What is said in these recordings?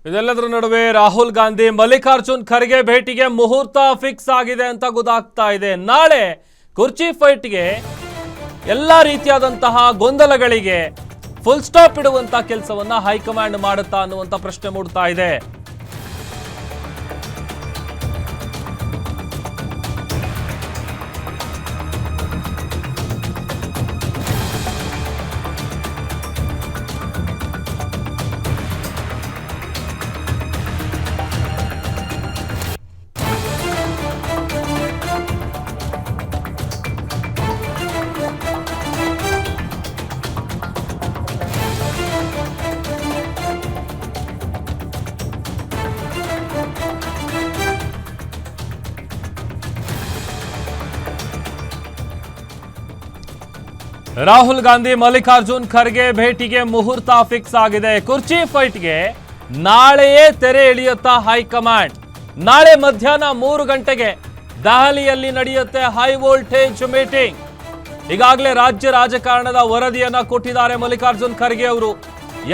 ಇದೆಲ್ಲದರ ನಡುವೆ ರಾಹುಲ್ ಗಾಂಧಿ ಮಲ್ಲಿಕಾರ್ಜುನ್ ಖರ್ಗೆ ಭೇಟಿಗೆ ಮುಹೂರ್ತ ಫಿಕ್ಸ್ ಆಗಿದೆ ಅಂತ ಗೊತ್ತಾಗ್ತಾ ಇದೆ. ನಾಳೆ ಕುರ್ಚಿ ಫೈಟ್ಗೆ ಎಲ್ಲ ರೀತಿಯಾದಂತಹ ಗೊಂದಲಗಳಿಗೆ ಫುಲ್ ಸ್ಟಾಪ್ ಇಡುವಂತ ಕೆಲಸವನ್ನ ಹೈಕಮಾಂಡ್ ಮಾಡುತ್ತಾ ಅನ್ನುವಂತ ಪ್ರಶ್ನೆ ಮೂಡ್ತಾ ಇದೆ. ರಾಹುಲ್ ಗಾಂಧಿ ಮಲ್ಲಿಕಾರ್ಜುನ್ ಖರ್ಗೆ ಭೇಟಿಗೆ ಮುಹೂರ್ತ ಫಿಕ್ಸ್ ಆಗಿದೆ. ಕುರ್ಚಿ ಫೈಟ್ಗೆ ನಾಳೆಯೇ ತೆರೆ ಎಳೆಯುತ್ತಾ ಹೈಕಮಾಂಡ್. ನಾಳೆ ಮಧ್ಯಾಹ್ನ 3 ಗಂಟೆಗೆ ದೆಹಲಿಯಲ್ಲಿ ನಡೆಯುತ್ತೆ ಹೈ ವೋಲ್ಟೇಜ್ ಮೀಟಿಂಗ್. ಈಗಾಗಲೇ ರಾಜ್ಯ ರಾಜಕಾರಣದ ವರದಿಯನ್ನ ಕೊಟ್ಟಿದ್ದಾರೆ ಮಲ್ಲಿಕಾರ್ಜುನ್ ಖರ್ಗೆ ಅವರು.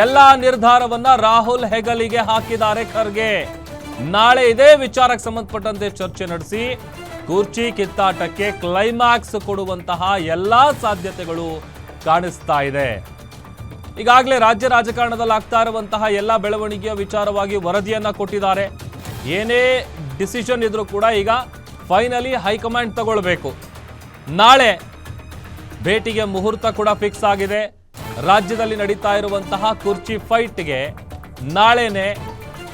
ಎಲ್ಲಾ ನಿರ್ಧಾರವನ್ನ ರಾಹುಲ್ ಹೆಗಲಿಗೆ ಹಾಕಿದ್ದಾರೆ ಖರ್ಗೆ. ನಾಳೆ ಇದೇ ವಿಚಾರಕ್ಕೆ ಸಂಬಂಧಪಟ್ಟಂತೆ ಚರ್ಚೆ ನಡೆಸಿ ಕುರ್ಚಿ ಕಿತ್ತಾಟಕ್ಕೆ ಕ್ಲೈಮ್ಯಾಕ್ಸ್ ಕೊಡುವಂತಹ ಎಲ್ಲಾ ಸಾಧ್ಯತೆಗಳು ಕಾಣಿಸ್ತಾ ಇದೆ. ಈಗಾಗಲೇ ರಾಜ್ಯ ರಾಜಕಾರಣದಲ್ಲಿ ಆಗ್ತಾ ಇರುವಂತಹ ಎಲ್ಲ ಬೆಳವಣಿಗೆಯ ವಿಚಾರವಾಗಿ ವರದಿಯನ್ನ ಕೊಟ್ಟಿದ್ದಾರೆ. ಏನೇ ಡಿಸಿಷನ್ ಇದ್ರೂ ಕೂಡ ಈಗ ಫೈನಲಿ ಹೈಕಮಾಂಡ್ ತಗೊಳ್ಬೇಕು. ನಾಳೆ ಭೇಟಿಗೆ ಮುಹೂರ್ತ ಕೂಡ ಫಿಕ್ಸ್ ಆಗಿದೆ. ರಾಜ್ಯದಲ್ಲಿ ನಡೀತಾ ಇರುವಂತಹ ಕುರ್ಚಿ ಫೈಟ್ಗೆ ನಾಳೆನೆ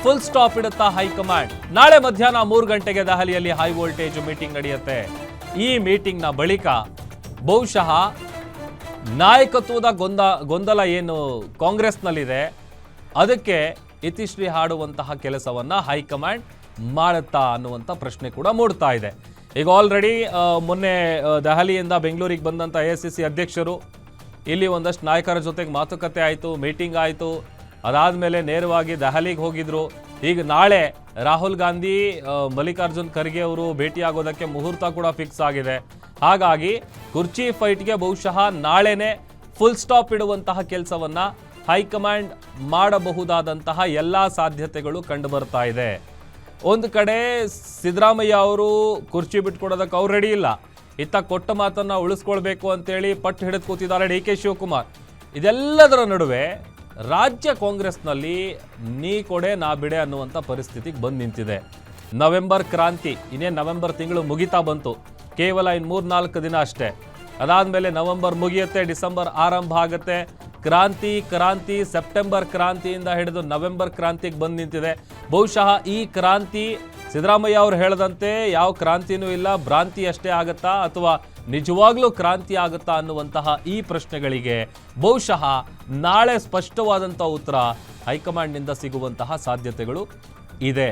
ಫುಲ್ ಸ್ಟಾಪ್ ಇಡುತ್ತಾ ಹೈಕಮಾಂಡ್. ನಾಳೆ ಮಧ್ಯಾಹ್ನ 3 ಗಂಟೆಗೆ ದೆಹಲಿಯಲ್ಲಿ ಹೈ ವೋಲ್ಟೇಜ್ ಮೀಟಿಂಗ್ ನಡೆಯುತ್ತೆ. ಈ ಮೀಟಿಂಗ್ನ ಬಳಿಕ ಬಹುಶಃ ನಾಯಕತ್ವದ ಗೊಂದಲ ಏನು ಕಾಂಗ್ರೆಸ್ನಲ್ಲಿದೆ ಅದಕ್ಕೆ ಇತಿಶ್ರೀ ಹಾಡುವಂತಹ ಕೆಲಸವನ್ನ ಹೈಕಮಾಂಡ್ ಮಾಡುತ್ತಾ ಅನ್ನುವಂಥ ಪ್ರಶ್ನೆ ಕೂಡ ಮೂಡ್ತಾ ಇದೆ. ಈಗ ಆಲ್ರೆಡಿ ಮೊನ್ನೆ ದೆಹಲಿಯಿಂದ ಬೆಂಗಳೂರಿಗೆ ಬಂದಂಥ AICC ಅಧ್ಯಕ್ಷರು ಇಲ್ಲಿ ಒಂದಷ್ಟು ನಾಯಕರ ಜೊತೆಗೆ ಮಾತುಕತೆ ಆಯಿತು, ಮೀಟಿಂಗ್ ಆಯಿತು. ಅದಾದಮೇಲೆ ನೇರವಾಗಿ ದೆಹಲಿಗೆ ಹೋಗಿದ್ರು. ಈಗ ನಾಳೆ ರಾಹುಲ್ ಗಾಂಧಿ ಮಲ್ಲಿಕಾರ್ಜುನ್ ಖರ್ಗೆ ಅವರು ಭೇಟಿಯಾಗೋದಕ್ಕೆ ಮುಹೂರ್ತ ಕೂಡ ಫಿಕ್ಸ್ ಆಗಿದೆ. ಹಾಗಾಗಿ ಕುರ್ಚಿ ಫೈಟ್ಗೆ ಬಹುಶಃ ನಾಳೆನೆ ಫುಲ್ ಸ್ಟಾಪ್ ಇಡುವಂತಹ ಕೆಲಸವನ್ನ ಹೈಕಮಾಂಡ್ ಮಾಡಬಹುದಾದಂತಹ ಎಲ್ಲ ಸಾಧ್ಯತೆಗಳು ಕಂಡು ಬರ್ತಾ ಇದೆ. ಒಂದು ಕಡೆ ಸಿದ್ದರಾಮಯ್ಯ ಅವರು ಕುರ್ಚಿ ಬಿಟ್ಕೊಡೋದಕ್ಕೆ ಅವ್ರು ರೆಡಿ ಇಲ್ಲ. ಇತ್ತ ಕೊಟ್ಟ ಮಾತನ್ನ ಉಳಿಸ್ಕೊಳ್ಬೇಕು ಅಂತೇಳಿ ಪಟ್ಟು ಹಿಡಿದು ಕೂತಿದ್ದಾರೆ DK ಶಿವಕುಮಾರ್. ಇದೆಲ್ಲದರ ನಡುವೆ ರಾಜ್ಯ ಕಾಂಗ್ರೆಸ್ನಲ್ಲಿ ನೀ ಕೊಡೆ ನಾ ಬಿಡೆ ಅನ್ನುವಂಥ ಪರಿಸ್ಥಿತಿಗೆ ಬಂದು ನಿಂತಿದೆ. ನವೆಂಬರ್ ಕ್ರಾಂತಿ ಇನ್ನೇನು ನವೆಂಬರ್ ತಿಂಗಳು ಮುಗಿತಾ ಬಂತು. ಕೇವಲ ಇನ್ನು 3-4 ದಿನ ಅಷ್ಟೇ. ಅದಾದಮೇಲೆ ನವೆಂಬರ್ ಮುಗಿಯುತ್ತೆ, ಡಿಸೆಂಬರ್ ಆರಂಭ ಆಗುತ್ತೆ. ಕ್ರಾಂತಿ ಸೆಪ್ಟೆಂಬರ್ ಕ್ರಾಂತಿಯಿಂದ ಹಿಡಿದು ನವೆಂಬರ್ ಕ್ರಾಂತಿಗೆ ಬಂದು ನಿಂತಿದೆ. ಬಹುಶಃ ಈ ಕ್ರಾಂತಿ ಸಿದ್ದರಾಮಯ್ಯ ಅವರು ಹೇಳದಂತೆ ಯಾವ ಕ್ರಾಂತಿನೂ ಇಲ್ಲ, ಭ್ರಾಂತಿ ಅಷ್ಟೇ ಆಗುತ್ತಾ ಅಥವಾ ನಿಜವಾಗ್ಲೂ ಕ್ರಾಂತಿ ಆಗುತ್ತಾ ಅನ್ನುವಂತಹ ಈ ಪ್ರಶ್ನೆಗಳಿಗೆ ಬಹುಶಃ ನಾಳೆ ಸ್ಪಷ್ಟವಾದಂಥ ಉತ್ತರ ಹೈಕಮಾಂಡ್ನಿಂದ ಸಿಗುವಂತಹ ಸಾಧ್ಯತೆಗಳು ಇದೆ.